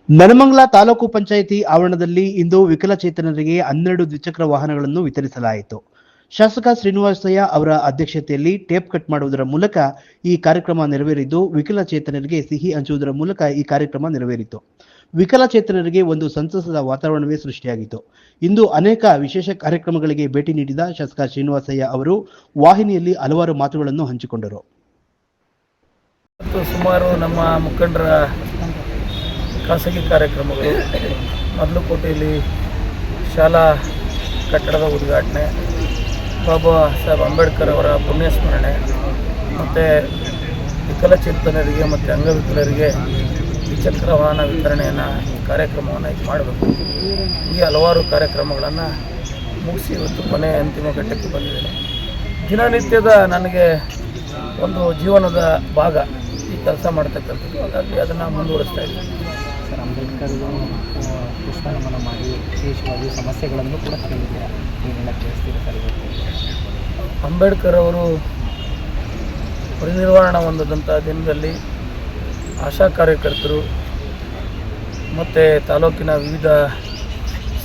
ನೆಲಮಂಗಲ ತಾಲೂಕು ಪಂಚಾಯಿತಿ ಆವರಣದಲ್ಲಿ ಇಂದು ವಿಕಲಚೇತನರಿಗೆ 12 ದ್ವಿಚಕ್ರ ವಾಹನಗಳನ್ನು ವಿತರಿಸಲಾಯಿತು. ಶಾಸಕ ಶ್ರೀನಿವಾಸಯ್ಯ ಅವರ ಅಧ್ಯಕ್ಷತೆಯಲ್ಲಿ ಟೇಪ್ ಕಟ್ ಮಾಡುವುದರ ಮೂಲಕ ಈ ಕಾರ್ಯಕ್ರಮ ನೆರವೇರಿದ್ದು, ವಿಕಲಚೇತನರಿಗೆ ಸಿಹಿ ಹಂಚುವುದರ ಮೂಲಕ ಈ ಕಾರ್ಯಕ್ರಮ ನೆರವೇರಿತು. ವಿಕಲಚೇತನರಿಗೆ ಒಂದು ಸಂತಸದ ವಾತಾವರಣವೇ ಸೃಷ್ಟಿಯಾಗಿತ್ತು. ಇಂದು ಅನೇಕ ವಿಶೇಷ ಕಾರ್ಯಕ್ರಮಗಳಿಗೆ ಭೇಟಿ ನೀಡಿದ ಶಾಸಕ ಶ್ರೀನಿವಾಸಯ್ಯ ಅವರು ವಾಹಿನಿಯಲ್ಲಿ ಹಲವಾರು ಮಾತುಗಳನ್ನು ಹಂಚಿಕೊಂಡರು. ಸುಮಾರು ನಮ್ಮ ಮುಖಂಡರ ಖಾಸಗಿ ಕಾರ್ಯಕ್ರಮಗಳು, ಮದಲಕೋಟೆಯಲ್ಲಿ ಶಾಲಾ ಕಟ್ಟಡದ ಉದ್ಘಾಟನೆ, ಬಾಬಾ ಸಾಹೇಬ್ ಅಂಬೇಡ್ಕರ್ ಅವರ ಪುಣ್ಯಸ್ಮರಣೆ ಮತ್ತು ವಿಕಲಚೇತನರಿಗೆ ಮತ್ತು ಅಂಗವಿಕಲರಿಗೆ ದ್ವಿಚಕ್ರ ವಾಹನ ವಿತರಣೆಯನ್ನು ಕಾರ್ಯಕ್ರಮವನ್ನು ಮಾಡಬೇಕು. ಈ ಹಲವಾರು ಕಾರ್ಯಕ್ರಮಗಳನ್ನು ಮುಗಿಸಿ ಇವತ್ತು ಕೊನೆ ಅಂತಿಮ ಘಟ್ಟಕ್ಕೆ ಬಂದಿದ್ದೇನೆ. ದಿನನಿತ್ಯದ ನನಗೆ ಒಂದು ಜೀವನದ ಭಾಗ ಈ ಕೆಲಸ ಮಾಡ್ತಕ್ಕಂಥದ್ದು. ಹಾಗಾಗಿ ಅದನ್ನು ಮುಂದುವರಿಸ್ತಾ ಇದ್ದೀನಿ. ಸರ್, ಅಂಬೇಡ್ಕರ್ ಪುಷ್ಪನಮನ ಮಾಡಿ ವಿಶೇಷವಾಗಿ ಸಮಸ್ಯೆಗಳನ್ನು ಕೂಡ ಕೇಳಿದ್ದೀರಾ, ನೀವೆಲ್ಲ ಕೇಳಿಸ್ತೀರಾ ಸರ್? ಅಂಬೇಡ್ಕರ್ ಅವರು ಪರಿನಿರ್ವಾಣ ಹೊಂದಿದಂಥ ದಿನದಲ್ಲಿ ಆಶಾ ಕಾರ್ಯಕರ್ತರು ಮತ್ತು ತಾಲೂಕಿನ ವಿವಿಧ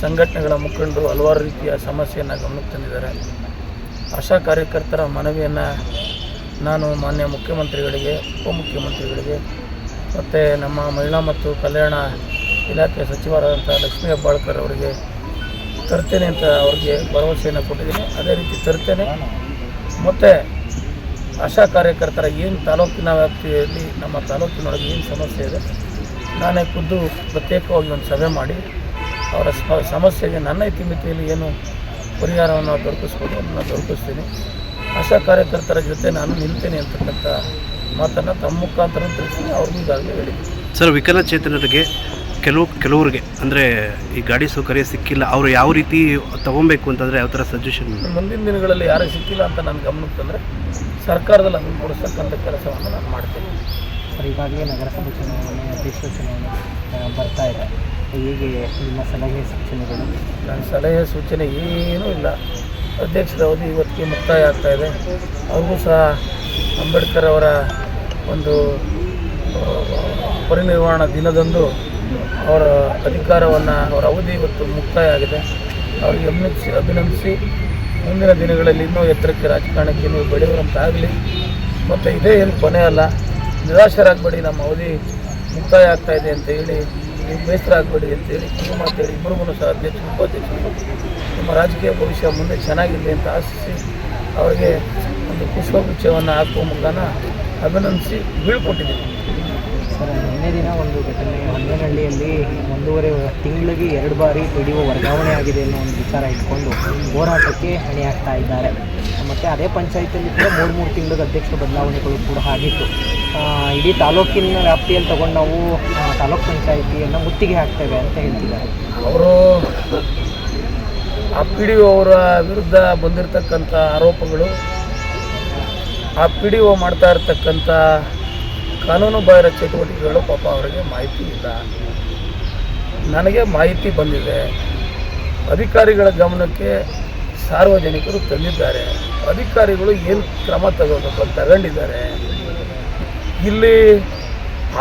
ಸಂಘಟನೆಗಳ ಮುಖಂಡರು ಹಲವಾರು ರೀತಿಯ ಸಮಸ್ಯೆಯನ್ನು ಗಮನಕ್ಕೆ ತಂದಿದ್ದಾರೆ. ಆಶಾ ಕಾರ್ಯಕರ್ತರ ಮನವಿಯನ್ನು ನಾನು ಮಾನ್ಯ ಮುಖ್ಯಮಂತ್ರಿಗಳಿಗೆ, ಉಪಮುಖ್ಯಮಂತ್ರಿಗಳಿಗೆ ಮತ್ತು ನಮ್ಮ ಮಹಿಳಾ ಮತ್ತು ಕಲ್ಯಾಣ ಇಲಾಖೆ ಸಚಿವರಾದಂಥ ಲಕ್ಷ್ಮೀ ಹೆಬ್ಬಾಳ್ಕರ್ ಅವರಿಗೆ ತರ್ತೇನೆ ಅಂತ ಅವ್ರಿಗೆ ಭರವಸೆಯನ್ನು ಕೊಟ್ಟಿದ್ದೀನಿ. ಅದೇ ರೀತಿ ತರ್ತೇನೆ. ಮತ್ತು ಆಶಾ ಕಾರ್ಯಕರ್ತರ ಏನು ತಾಲೂಕಿನ ವ್ಯಾಪ್ತಿಯಲ್ಲಿ ನಮ್ಮ ತಾಲೂಕಿನೊಳಗೆ ಏನು ಸಮಸ್ಯೆ ಇದೆ, ನಾನೇ ಖುದ್ದು ಪ್ರತ್ಯೇಕವಾಗಿ ಒಂದು ಸಭೆ ಮಾಡಿ ಅವರ ಸಮಸ್ಯೆಗೆ ನನ್ನ ಇತಿಮಿತಿಯಲ್ಲಿ ಏನು ಪರಿಹಾರವನ್ನು ದೊರಕಿಸ್ಬೋದು ಅದನ್ನು ದೊರಕಿಸ್ತೀನಿ. ಆಶಾ ಕಾರ್ಯಕರ್ತರ ಜೊತೆ ನಾನು ನಿಲ್ತೇನೆ ಅಂತಕ್ಕಂಥ ಮಾತನ್ನು ತಮ್ಮ ಮುಖಾಂತರ ತಿಳಿಸ್ತೀನಿ. ಅವ್ರಿಗೂ ಈಗಾಗಲೇ ಹೇಳಿದ್ದೀನಿ. ಸರ್, ವಿಕಲಚೇತನರಿಗೆ ಕೆಲವರಿಗೆ ಅಂದರೆ ಈ ಗಾಡಿ ಸೌಕರ್ಯ ಸಿಕ್ಕಿಲ್ಲ, ಅವರು ಯಾವ ರೀತಿ ತಗೊಬೇಕು ಅಂತಂದರೆ ಯಾವ ಥರ ಸಜೆಷನ್? ಮುಂದಿನ ದಿನಗಳಲ್ಲಿ ಯಾರಿಗೆ ಸಿಕ್ಕಿಲ್ಲ ಅಂತ ನನ್ನ ಗಮನಕ್ಕೆ ತಂದರೆ ಸರ್ಕಾರದಲ್ಲಿ ಅದನ್ನು ಕೊಡಿಸ್ತಕ್ಕಂಥ ಕೆಲಸವನ್ನು ನಾನು ಮಾಡ್ತೀನಿ. ಸರ್, ಈಗಾಗಲೇ ನಗರಸಭೆ ಚುನಾವಣೆ, ಅಧ್ಯಕ್ಷ ಚುನಾವಣೆ ಬರ್ತಾ ಇದೆ. ಹೀಗೆ ನಿಮ್ಮ ಸಲಹೆ ಸೂಚನೆಗಳು? ನನ್ನ ಸಲಹೆ ಸೂಚನೆ ಏನೂ ಇಲ್ಲ. ಅಧ್ಯಕ್ಷರ ಅವಧಿ ಇವತ್ತಿಗೆ ಮುಕ್ತಾಯ ಆಗ್ತಾಯಿದೆ. ಅವ್ರಿಗೂ ಸಹ ಅಂಬೇಡ್ಕರ್ ಅವರ ಒಂದು ಪರಿನಿರ್ವಾಣ ದಿನದಂದು ಅವರ ಅಧಿಕಾರವನ್ನು, ಅವರ ಅವಧಿ ಇವತ್ತು ಮುಕ್ತಾಯ ಆಗಿದೆ. ಅವರಿಗೆ ಅಭಿನಂದಿಸಿ ಮುಂದಿನ ದಿನಗಳಲ್ಲಿ ಇನ್ನೂ ಎತ್ತರಕ್ಕೆ ರಾಜಕಾರಣಕ್ಕೆ ನೀವು ಬೆಳೆಯುವಂತಾಗಲಿ. ಮತ್ತು ಇದೇ ಏನು ಕೊನೆ ಅಲ್ಲ, ನಿರಾಶರಾಗಬೇಡಿ, ನಮ್ಮ ಅವಧಿ ಮುಕ್ತಾಯ ಆಗ್ತಾಯಿದೆ ಅಂತ ಹೇಳಿ ನೀವು ಬೇಸರ ಆಗಬೇಡಿ ಅಂತೇಳಿ ಕಿವಿ ಮಾತೇಳಿ ಇಬ್ಬರಿಗೂ ಸಹ ಅಧ್ಯಕ್ಷರು, ಉಪಾಧ್ಯಕ್ಷರು ನಿಮ್ಮ ರಾಜಕೀಯ ಭವಿಷ್ಯ ಮುಂದೆ ಚೆನ್ನಾಗಿರಲಿ ಅಂತ ಆಶಿಸಿ ಅವರಿಗೆ ಒಂದು ಪುಷ್ಪಗುಚ್ಛವನ್ನು ಹಾಕುವ ಮುಖಾನ ಅಭಿನಂದಿಸಿ ಬೀಳ್ಕೊಟ್ಟಿದ್ದೀನಿ. ಸರ್, ನಿನ್ನೆ ದಿನ ಒಂದು ಘಟನೆ, ಹೊಂಗನಹಳ್ಳಿಯಲ್ಲಿ 1.5 ತಿಂಗಳಿಗೆ 2 ಬಾರಿ PDO ವರ್ಗಾವಣೆ ಆಗಿದೆ ಅನ್ನೋ ಒಂದು ವಿಚಾರ ಇಟ್ಕೊಂಡು ಹೋರಾಟಕ್ಕೆ ಹಣಿಯಾಗ್ತಾ ಇದ್ದಾರೆ. ಮತ್ತು ಅದೇ ಪಂಚಾಯತಿಯಲ್ಲಿ ಕೂಡ 3 ತಿಂಗಳ ಅಧ್ಯಕ್ಷ ಬದಲಾವಣೆಗಳು ಕೂಡ ಆಗಿತ್ತು. ಇಡೀ ತಾಲೂಕಿನ ವ್ಯಾಪ್ತಿಯಲ್ಲಿ ತಗೊಂಡು ನಾವು ತಾಲೂಕು ಪಂಚಾಯಿತಿಯನ್ನು ಮುತ್ತಿಗೆ ಹಾಕ್ತೇವೆ ಅಂತ ಹೇಳ್ತಿದ್ದಾರೆ. ಅವರು ಆ PDO ಅವರ ವಿರುದ್ಧ ಬಂದಿರತಕ್ಕಂಥ ಆರೋಪಗಳು, ಆ PDO ಮಾಡ್ತಾ ಇರ್ತಕ್ಕಂಥ ಕಾನೂನು ಬಾಹಿರ ಚಟುವಟಿಕೆಗಳು ಪಾಪ ಅವರಿಗೆ ಮಾಹಿತಿ ಇಲ್ಲ. ನನಗೆ ಮಾಹಿತಿ ಬಂದಿದೆ. ಅಧಿಕಾರಿಗಳ ಗಮನಕ್ಕೆ ಸಾರ್ವಜನಿಕರು ತಂದಿದ್ದಾರೆ. ಅಧಿಕಾರಿಗಳು ಏನು ಕ್ರಮ ತಗೊಂಡಿದ್ದಾರೆ. ಇಲ್ಲಿ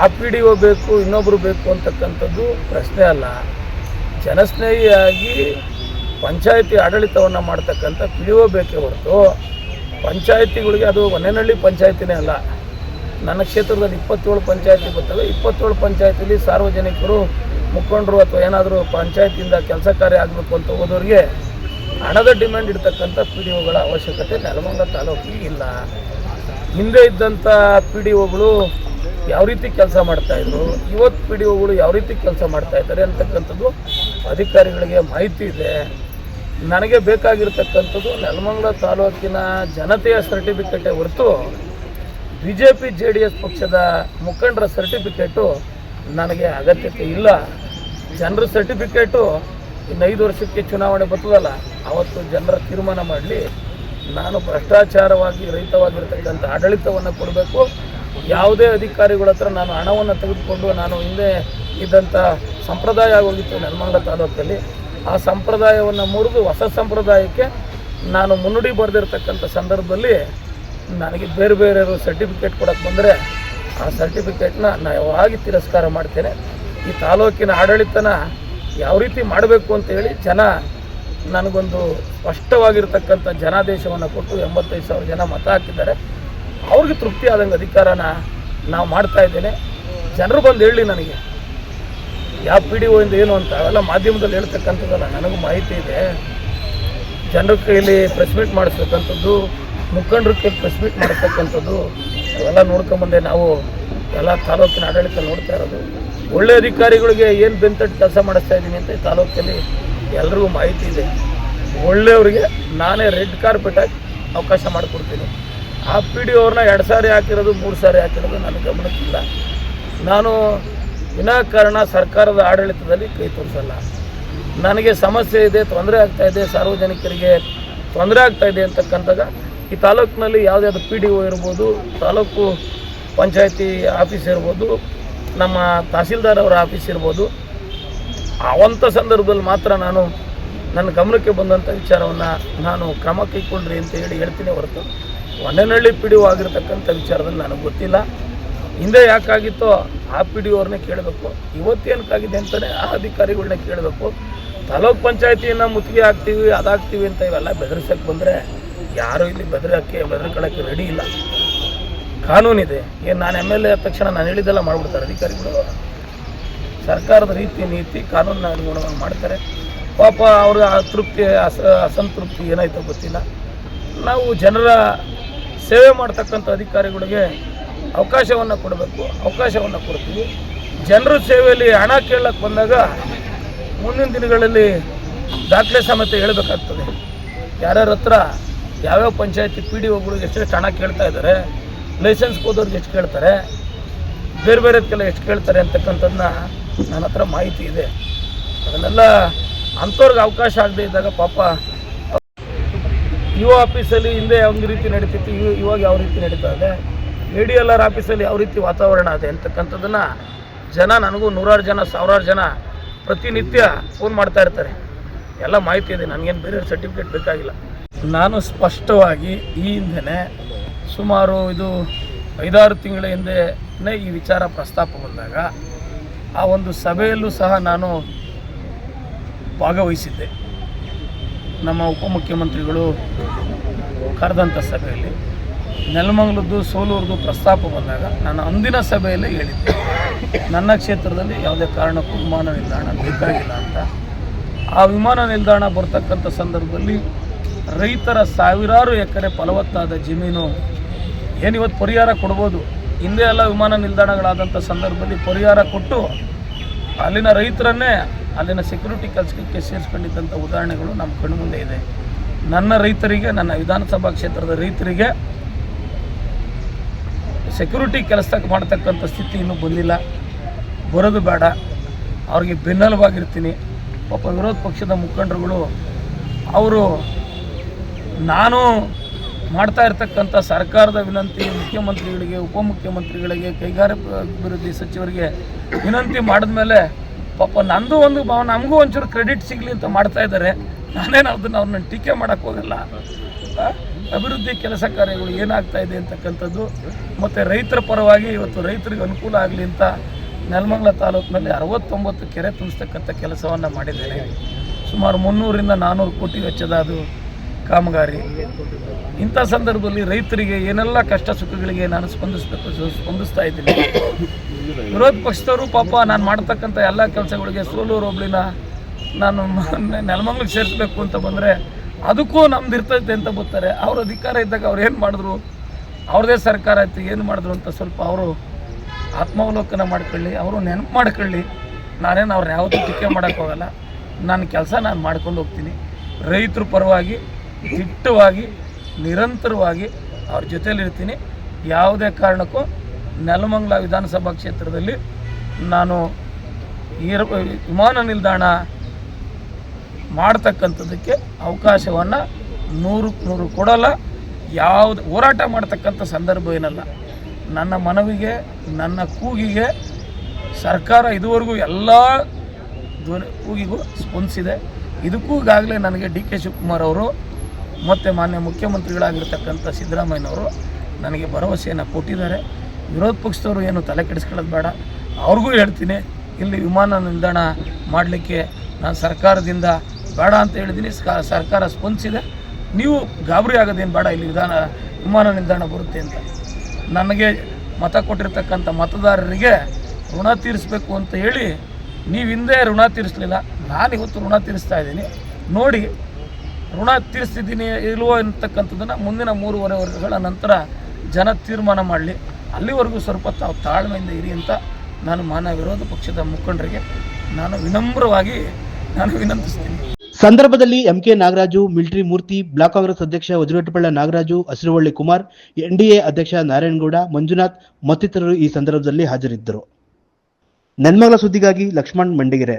ಆ PDO ಬೇಕು, ಇನ್ನೊಬ್ಬರು ಬೇಕು ಅಂತಕ್ಕಂಥದ್ದು ಪ್ರಶ್ನೆ ಅಲ್ಲ. ಜನಸ್ನೇಹಿಯಾಗಿ ಪಂಚಾಯಿತಿ ಆಡಳಿತವನ್ನು ಮಾಡ್ತಕ್ಕಂಥ PDO ಬೇಕೇ ಹೊರತು ಪಂಚಾಯಿತಿಗಳಿಗೆ, ಅದು ಹೊನ್ನೇನಹಳ್ಳಿ ಪಂಚಾಯಿತಿನೇ ಅಲ್ಲ, ನನ್ನ ಕ್ಷೇತ್ರದಲ್ಲಿ 27 ಪಂಚಾಯಿತಿ ಬರ್ತವೆ. 27 ಪಂಚಾಯಿತಿಯಲ್ಲಿ ಸಾರ್ವಜನಿಕರು, ಮುಖಂಡರು ಅಥವಾ ಏನಾದರೂ ಪಂಚಾಯತಿಯಿಂದ ಕೆಲಸ ಕಾರ್ಯ ಆಗಬೇಕು ಅಂತ ಹೋದವ್ರಿಗೆ ಹಣದ ಡಿಮ್ಯಾಂಡ್ ಇಡ್ತಕ್ಕಂಥ PDOಗಳ ಅವಶ್ಯಕತೆ ನೆಲಮಂಗಲ ತಾಲೂಕಿಗೆ ಇಲ್ಲ. ಹಿಂದೆ ಇದ್ದಂಥ PDOಗಳು ಯಾವ ರೀತಿ ಕೆಲಸ ಮಾಡ್ತಾಯಿದ್ರು, ಇವತ್ತು PDOಗಳು ಯಾವ ರೀತಿ ಕೆಲಸ ಮಾಡ್ತಾಯಿದ್ದಾರೆ ಅಂತಕ್ಕಂಥದ್ದು ಅಧಿಕಾರಿಗಳಿಗೆ ಮಾಹಿತಿ ಇದೆ. ನನಗೆ ಬೇಕಾಗಿರ್ತಕ್ಕಂಥದ್ದು ನೆಲಮಂಗಲ ತಾಲೂಕಿನ ಜನತೆಯ ಸರ್ಟಿಫಿಕೇಟೇ ಹೊರತು BJP JDS ಪಕ್ಷದ ಮುಖಂಡರ ಸರ್ಟಿಫಿಕೇಟು ನನಗೆ ಅಗತ್ಯತೆ ಇಲ್ಲ. ಜನರ ಸರ್ಟಿಫಿಕೇಟು ಇನ್ನು 5 ವರ್ಷಕ್ಕೆ ಚುನಾವಣೆ ಬರ್ತದಲ್ಲ, ಆವತ್ತು ಜನರ ತೀರ್ಮಾನ ಮಾಡಲಿ. ನಾನು ಭ್ರಷ್ಟಾಚಾರವಾಗಿ ರಹಿತವಾಗಿರ್ತಕ್ಕಂಥ ಆಡಳಿತವನ್ನು ಕೊಡಬೇಕು. ಯಾವುದೇ ಅಧಿಕಾರಿಗಳ ಹತ್ರ ನಾನು ಹಣವನ್ನು ತೆಗೆದುಕೊಂಡು, ನಾನು ಹಿಂದೆ ಇದ್ದಂಥ ಸಂಪ್ರದಾಯ ಆಗೋಗಿತ್ತು ನೆಲಮಂಗಲ ತಾಲೂಕಲ್ಲಿ, ಆ ಸಂಪ್ರದಾಯವನ್ನು ಮುರಿದು ಹೊಸ ಸಂಪ್ರದಾಯಕ್ಕೆ ನಾನು ಮುನ್ನುಡಿ ಬರೆದಿರ್ತಕ್ಕಂಥ ಸಂದರ್ಭದಲ್ಲಿ ನನಗೆ ಬೇರೆ ಬೇರೆಯವರು ಸರ್ಟಿಫಿಕೇಟ್ ಕೊಡೋಕ್ಕೆ ಬಂದರೆ ಆ ಸರ್ಟಿಫಿಕೇಟ್ನ ನಾನು ಯಾವಾಗ ತಿರಸ್ಕಾರ ಮಾಡ್ತೇನೆ. ಈ ತಾಲೂಕಿನ ಆಡಳಿತನ ಯಾವ ರೀತಿ ಮಾಡಬೇಕು ಅಂತೇಳಿ ಜನ ನನಗೊಂದು ಸ್ಪಷ್ಟವಾಗಿರ್ತಕ್ಕಂಥ ಜನಾದೇಶವನ್ನು ಕೊಟ್ಟು 85,000 ಜನ ಮತ ಹಾಕಿದ್ದಾರೆ. ಅವ್ರಿಗೆ ತೃಪ್ತಿ ಆದಂಗೆ ಅಧಿಕಾರನ ನಾವು ಮಾಡ್ತಾ ಇದ್ದೇನೆ. ಜನರು ಬಂದು ಹೇಳಿ ನನಗೆ ಯಾವ PDO ಇಂದ ಏನು ಅಂತ, ಅವೆಲ್ಲ ಮಾಧ್ಯಮದಲ್ಲಿ ಹೇಳ್ತಕ್ಕಂಥದ್ದಲ್ಲ, ನನಗೂ ಮಾಹಿತಿ ಇದೆ. ಜನರ ಕೈಲಿ ಪ್ರೆಸ್ ಮೀಟ್ ಮಾಡಿಸ್ತಕ್ಕಂಥದ್ದು, ಮುಖಂಡರ ಕೈಲಿ ಪ್ರೆಸ್ ಮೀಟ್ ಮಾಡಿಸ್ತಕ್ಕಂಥದ್ದು ಅವೆಲ್ಲ ನೋಡ್ಕೊಂಬಂದೆ. ನಾವು ಎಲ್ಲ ತಾಲೂಕಿನ ಆಡಳಿತ ನೋಡ್ತಾ ಇರೋದು. ಒಳ್ಳೆ ಅಧಿಕಾರಿಗಳಿಗೆ ಏನು ಬೆಂತಟ್ಟು ಕೆಲಸ ಮಾಡಿಸ್ತಾ ಇದ್ದೀನಿ ಅಂತ ಈ ತಾಲೂಕಲ್ಲಿ ಎಲ್ರಿಗೂ ಮಾಹಿತಿ ಇದೆ. ಒಳ್ಳೆಯವ್ರಿಗೆ ನಾನೇ ರೆಡ್ ಕಾರ್ಪೆಟ್ ಹಾಕಿ ಅವಕಾಶ ಮಾಡಿಕೊಡ್ತೀನಿ. ಆ PDO ಅವ್ರನ್ನ 2 ಸಾರಿ ಹಾಕಿರೋದು 3 ಸಾರಿ ಹಾಕಿರೋದು ನನ್ನ ಗಮನಕ್ಕಿಲ್ಲ. ನಾನು ವಿನಾಕಾರಣ ಸರ್ಕಾರದ ಆಡಳಿತದಲ್ಲಿ ಕೈ ತೋರಿಸಲ್ಲ. ನನಗೆ ಸಮಸ್ಯೆ ಇದೆ, ತೊಂದರೆ ಆಗ್ತಾಯಿದೆ, ಸಾರ್ವಜನಿಕರಿಗೆ ತೊಂದರೆ ಆಗ್ತಾಯಿದೆ ಅಂತಕ್ಕಂಥಾಗ ಈ ತಾಲೂಕಿನಲ್ಲಿ ಯಾವುದ್ಯಾವುದು PDO ಇರ್ಬೋದು, ತಾಲೂಕು ಪಂಚಾಯತಿ ಆಫೀಸ್ ಇರ್ಬೋದು, ನಮ್ಮ ತಹಸೀಲ್ದಾರ್ ಅವರ ಆಫೀಸ್ ಇರ್ಬೋದು, ಅವಂಥ ಸಂದರ್ಭದಲ್ಲಿ ಮಾತ್ರ ನಾನು ನನ್ನ ಗಮನಕ್ಕೆ ಬಂದಂಥ ವಿಚಾರವನ್ನು ನಾನು ಕ್ರಮ ಕೈಗೊಂಡ್ರಿ ಅಂತ ಹೇಳ್ತೀನಿ ಹೊರತು ಹೊನ್ನೇನಹಳ್ಳಿ PDO ಆಗಿರ್ತಕ್ಕಂಥ ವಿಚಾರದಲ್ಲಿ ನನಗೆ ಗೊತ್ತಿಲ್ಲ. ಹಿಂದೆ ಯಾಕಾಗಿತ್ತೋ ಆ PDO ಅವ್ರನ್ನೇ ಕೇಳಬೇಕು, ಇವತ್ತೇನಕ್ಕಾಗಿದೆ ಅಂತಲೇ ಆ ಅಧಿಕಾರಿಗಳನ್ನ ಕೇಳಬೇಕು. ತಾಲೂಕ್ ಪಂಚಾಯತಿಯನ್ನು ಮುತ್ತಿಗೆ ಹಾಕ್ತೀವಿ ಅದಾಗ್ತೀವಿ ಅಂತ ಇವೆಲ್ಲ ಬೆದರಿಸೋಕ್ಕೆ ಬಂದರೆ ಯಾರೂ ಇಲ್ಲಿ ಬೆದರ್ಕೊಳ್ಳೋಕ್ಕೆ ರೆಡಿ ಇಲ್ಲ. ಕಾನೂನಿದೆ. ಏನು ನಾನು MLA ಆದ ತಕ್ಷಣ ನಾನು ಹೇಳಿದ್ದೆಲ್ಲ ಮಾಡಿಬಿಡ್ತಾರೆ ಅಧಿಕಾರಿಗಳು. ಸರ್ಕಾರದ ರೀತಿ ನೀತಿ ಕಾನೂನಿನ ಅನುಗುಣವಾಗಿ ಮಾಡ್ತಾರೆ. ಪಾಪ ಅವ್ರ ಅತೃಪ್ತಿ ಅಸಂತೃಪ್ತಿ ಏನಾಯ್ತೋ ಗೊತ್ತಿಲ್ಲ. ನಾವು ಜನರ ಸೇವೆ ಮಾಡ್ತಕ್ಕಂಥ ಅಧಿಕಾರಿಗಳಿಗೆ ಅವಕಾಶವನ್ನು ಕೊಡಬೇಕು, ಅವಕಾಶವನ್ನು ಕೊಡ್ತೀವಿ. ಜನರ ಸೇವೆಯಲ್ಲಿ ಹಣ ಕೇಳಕ್ಕೆ ಬಂದಾಗ ಮುಂದಿನ ದಿನಗಳಲ್ಲಿ ದಾಖಲೆ ಸಮೇತ ಹೇಳಬೇಕಾಗ್ತದೆ. ಯಾರ್ಯಾರ ಹತ್ರ ಯಾವ್ಯಾವ ಪಂಚಾಯತಿ PDOಗಳಿಗೆ ಎಷ್ಟೆಷ್ಟು ಹಣ ಕೇಳ್ತಾ ಇದ್ದಾರೆ, ಲೈಸೆನ್ಸ್ ಹೋದವ್ರಿಗೆ ಎಷ್ಟು ಕೇಳ್ತಾರೆ, ಬೇರೆ ಬೇರೆದಕ್ಕೆಲ್ಲ ಎಷ್ಟು ಕೇಳ್ತಾರೆ ಅಂತಕ್ಕಂಥದ್ದನ್ನ ನನ್ನ ಹತ್ರ ಮಾಹಿತಿ ಇದೆ. ಅದನ್ನೆಲ್ಲ ಅಂಥವ್ರಿಗೆ ಅವಕಾಶ ಆಗದೆ ಇದ್ದಾಗ ಪಾಪ UO ಆಫೀಸಲ್ಲಿ ಹಿಂದೆ ಯಾವ ರೀತಿ ನಡೀತಿತ್ತು, ಇವಾಗ ಯಾವ ರೀತಿ ನಡೀತಾ ಇದೆ, ADLR ಆಫೀಸಲ್ಲಿ ಯಾವ ರೀತಿ ವಾತಾವರಣ ಇದೆ ಅಂತಕ್ಕಂಥದ್ದನ್ನು ಜನ ನನಗೂ 100 ಜನ 1000 ಜನ ಪ್ರತಿನಿತ್ಯ ಫೋನ್ ಮಾಡ್ತಾ ಇರ್ತಾರೆ. ಎಲ್ಲ ಮಾಹಿತಿ ಇದೆ, ನನಗೇನು ಬೇರೆ ಸರ್ಟಿಫಿಕೇಟ್ ಬೇಕಾಗಿಲ್ಲ. ನಾನು ಸ್ಪಷ್ಟವಾಗಿ ಈ ಹಿಂದೆ ಸುಮಾರು ಇದು 5-6 ತಿಂಗಳ ಹಿಂದೆನೇ ಈ ವಿಚಾರ ಪ್ರಸ್ತಾಪ ಬಂದಾಗ ಆ ಒಂದು ಸಭೆಯಲ್ಲೂ ಸಹ ನಾನು ಭಾಗವಹಿಸಿದ್ದೆ. ನಮ್ಮ ಉಪಮುಖ್ಯಮಂತ್ರಿಗಳು ಕರೆದಂಥ ಸಭೆಯಲ್ಲಿ ನೆಲಮಂಗಲದ್ದು ಸೋಲೂರದು ಪ್ರಸ್ತಾಪ ಬಂದಾಗ ನಾನು ಅಂದಿನ ಸಭೆಯಲ್ಲೇ ಹೇಳಿದ್ದೆ, ನನ್ನ ಕ್ಷೇತ್ರದಲ್ಲಿ ಯಾವುದೇ ಕಾರಣಕ್ಕೂ ವಿಮಾನ ನಿಲ್ದಾಣ ಬೇಕಾಗಿಲ್ಲ ಅಂತ. ಆ ವಿಮಾನ ನಿಲ್ದಾಣ ಬರ್ತಕ್ಕಂಥ ಸಂದರ್ಭದಲ್ಲಿ ರೈತರ ಸಾವಿರಾರು ಎಕರೆ ಫಲವತ್ತಾದ ಜಮೀನು ಏನಿವತ್ತು ಪರಿಹಾರ ಕೊಡ್ಬೋದು. ಹಿಂದೆ ಎಲ್ಲ ವಿಮಾನ ನಿಲ್ದಾಣಗಳಾದಂಥ ಸಂದರ್ಭದಲ್ಲಿ ಪರಿಹಾರ ಕೊಟ್ಟು ಅಲ್ಲಿನ ರೈತರನ್ನೇ ಅಲ್ಲಿನ ಸೆಕ್ಯೂರಿಟಿ ಕೆಲಸಕ್ಕೆ ಸೇರಿಸ್ಕೊಂಡಿದ್ದಂಥ ಉದಾಹರಣೆಗಳು ನಮ್ಮ ಕಣ್ಣು ಮುಂದೆ ಇದೆ. ನನ್ನ ರೈತರಿಗೆ, ನನ್ನ ವಿಧಾನಸಭಾ ಕ್ಷೇತ್ರದ ರೈತರಿಗೆ ಸೆಕ್ಯೂರಿಟಿ ಕೆಲಸ ಮಾಡ್ತಕ್ಕಂಥ ಸ್ಥಿತಿ ಇನ್ನೂ ಬಂದಿಲ್ಲ. ಬರೋದು ಬೇಡ, ಅವ್ರಿಗೆ ಬೆನ್ನೆಲುಬಾಗಿರ್ತೀನಿ. ಪಾಪ ವಿರೋಧ ಪಕ್ಷದ ಮುಖಂಡರುಗಳು ಅವರು ನಾನು ಮಾಡ್ತಾ ಇರ್ತಕ್ಕಂಥ ಸರ್ಕಾರದ ವಿನಂತಿ ಮುಖ್ಯಮಂತ್ರಿಗಳಿಗೆ, ಉಪಮುಖ್ಯಮಂತ್ರಿಗಳಿಗೆ, ಕೈಗಾರಿಕಾ ಅಭಿವೃದ್ಧಿ ಸಚಿವರಿಗೆ ವಿನಂತಿ ಮಾಡಿದ್ಮೇಲೆ ಪಾಪ ನಮಗೂ ಒಂಚೂರು ಕ್ರೆಡಿಟ್ ಸಿಗಲಿ ಅಂತ ಮಾಡ್ತಾ ಇದ್ದಾರೆ. ನಾನೇನು ಅದನ್ನು ಅವ್ರನ್ನ ಟೀಕೆ ಮಾಡೋಕ್ಕೆ ಹೋಗಲ್ಲ. ಅಭಿವೃದ್ಧಿ ಕೆಲಸ ಕಾರ್ಯಗಳು ಏನಾಗ್ತಾ ಇದೆ ಅಂತಕ್ಕಂಥದ್ದು ಮತ್ತು ರೈತರ ಪರವಾಗಿ ಇವತ್ತು ರೈತರಿಗೆ ಅನುಕೂಲ ಆಗಲಿ ಅಂತ ನೆಲಮಂಗಲ ತಾಲೂಕಿನಲ್ಲಿ 69 ಕೆರೆ ತುಂಬಿಸ್ತಕ್ಕಂಥ ಕೆಲಸವನ್ನು ಮಾಡಿದ್ದೇನೆ. ಸುಮಾರು 300ರಿಂದ 400 ಕೋಟಿ ವೆಚ್ಚದ ಅದು ಕಾಮಗಾರಿ. ಇಂಥ ಸಂದರ್ಭದಲ್ಲಿ ರೈತರಿಗೆ ಏನೆಲ್ಲ ಕಷ್ಟ ಸುಖಗಳಿಗೆ ನಾನು ಸ್ಪಂದಿಸ್ತಾ ಇದ್ದೀನಿ. ವಿರೋಧ ಪಕ್ಷದವರು ಪಾಪ ನಾನು ಮಾಡ್ತಕ್ಕಂಥ ಎಲ್ಲ ಕೆಲಸಗಳಿಗೆ ಸೋಲೂರು ಹೋಬಳಿನ ನಾನು ನೆಲಮಂಗಲಕ್ಕೆ ಸೇರಿಸ್ಬೇಕು ಅಂತ ಬಂದರೆ ಅದಕ್ಕೂ ನಮ್ದು ಇರ್ತೈತೆ ಅಂತ ಬರ್ತಾರೆ. ಅವ್ರ ಅಧಿಕಾರ ಇದ್ದಾಗ ಅವ್ರು ಏನು ಮಾಡಿದ್ರು, ಅವ್ರದ್ದೇ ಸರ್ಕಾರ ಆಯಿತು, ಏನು ಮಾಡಿದ್ರು ಅಂತ ಸ್ವಲ್ಪ ಅವರು ಆತ್ಮಾವಲೋಕನ ಮಾಡ್ಕೊಳ್ಳಿ, ಅವರು ನೆನಪು ಮಾಡ್ಕೊಳ್ಳಿ. ನಾನೇನು ಅವ್ರನ್ನ ಯಾವತ್ತೂ ಟೀಕೆ ಮಾಡೋಕ್ಕೋಗಲ್ಲ. ನನ್ನ ಕೆಲಸ ನಾನು ಮಾಡ್ಕೊಂಡು ಹೋಗ್ತೀನಿ. ರೈತರ ಪರವಾಗಿ ದಿಟ್ಟವಾಗಿ ನಿರಂತರವಾಗಿ ಅವ್ರ ಜೊತೆಯಲ್ಲಿರ್ತೀನಿ. ಯಾವುದೇ ಕಾರಣಕ್ಕೂ ನೆಲಮಂಗಲ ವಿಧಾನಸಭಾ ಕ್ಷೇತ್ರದಲ್ಲಿ ನಾನು ವಿಮಾನ ನಿಲ್ದಾಣ ಮಾಡ್ತಕ್ಕಂಥದ್ದಕ್ಕೆ ಅವಕಾಶವನ್ನು 100% ಕೊಡಲ್ಲ. ಯಾವುದು ಹೋರಾಟ ಮಾಡ್ತಕ್ಕಂಥ ಸಂದರ್ಭ ಏನಲ್ಲ. ನನ್ನ ಮನವಿಗೆ, ನನ್ನ ಕೂಗಿಗೆ ಸರ್ಕಾರ ಇದುವರೆಗೂ ಎಲ್ಲ ಕೂಗಿಗೂ ಸ್ಪಂದಿಸಿದೆ. ಇದಕ್ಕೂ ಈಗಾಗಲೇ ನನಗೆ DK ಶಿವಕುಮಾರ್ ಅವರು ಮತ್ತು ಮಾನ್ಯ ಮುಖ್ಯಮಂತ್ರಿಗಳಾಗಿರ್ತಕ್ಕಂಥ ಸಿದ್ದರಾಮಯ್ಯನವರು ನನಗೆ ಭರವಸೆಯನ್ನು ಕೊಟ್ಟಿದ್ದಾರೆ. ವಿರೋಧ ಪಕ್ಷದವರು ಏನು ತಲೆ ಕೆಡಿಸ್ಕೊಳ್ಳೋದು ಬೇಡ. ಅವ್ರಿಗೂ ಹೇಳ್ತೀನಿ, ಇಲ್ಲಿ ವಿಮಾನ ನಿಲ್ದಾಣ ಮಾಡಲಿಕ್ಕೆ ನಾನು ಸರ್ಕಾರದಿಂದ ಬೇಡ ಅಂತ ಹೇಳಿದ್ದೀನಿ. ಸರ್ಕಾರ ಸ್ಪಂದಿಸಿದೆ. ನೀವು ಗಾಬರಿ ಆಗೋದೇನು ಬೇಡ, ಇಲ್ಲಿ ವಿಮಾನ ನಿಲ್ದಾಣ ಬರುತ್ತೆ ಅಂತ. ನನಗೆ ಮತ ಕೊಟ್ಟಿರ್ತಕ್ಕಂಥ ಮತದಾರರಿಗೆ ಋಣ ತೀರಿಸಬೇಕು ಅಂತ ಹೇಳಿ ನೀವು ಹಿಂದೆ ಋಣ ತೀರಿಸಲಿಲ್ಲ, ನಾನಿವತ್ತು ಋಣ ತೀರಿಸ್ತಾ ಇದ್ದೀನಿ. ನೋಡಿ ಋಣ ತೀರಿಸ್ತಿದ್ದೀನಿ ಇಲ್ವೋ ಅಂತಕ್ಕಂಥದ್ದನ್ನು ಮುಂದಿನ 3.5 ವರ್ಷಗಳ ನಂತರ ಜನ ತೀರ್ಮಾನ ಮಾಡಲಿ. ಅಲ್ಲಿವರೆಗೂ ಸ್ವಲ್ಪ ತಾವು ತಾಳ್ಮೆಯಿಂದ ಇರಿ ಅಂತ ನಾನು ಮಾನವ ವಿರೋಧ ಪಕ್ಷದ ಮುಖಂಡರಿಗೆ ನಾನು ವಿನಮ್ರವಾಗಿ ವಿನಂತಿಸ್ತೀನಿ. ಸಂದರ್ಭದಲ್ಲಿ ಎಂಕೆ ನಾಗರಾಜು, ಮಿಲಿಟರಿ ಮೂರ್ತಿ, ಬ್ಲಾಕ್ ಕಾಂಗ್ರೆಸ್ ಅಧ್ಯಕ್ಷ ವಜ್ರಘಟ್ಟಪಳ್ಳ ನಾಗರಾಜು, ಹಸಿರುವಳ್ಳಿ ಕುಮಾರ್, ಎನ್ಡಿಎ ಅಧ್ಯಕ್ಷ ನಾರಾಯಣಗೌಡ, ಮಂಜುನಾಥ್ ಮತ್ತಿತರರು ಈ ಸಂದರ್ಭದಲ್ಲಿ ಹಾಜರಿದ್ದರು. ನೆನ್ಮಗಳ ಸುದ್ದಿಗಾಗಿ ಲಕ್ಷ್ಮಣ್ ಮಂಡಿಗೆರೆ.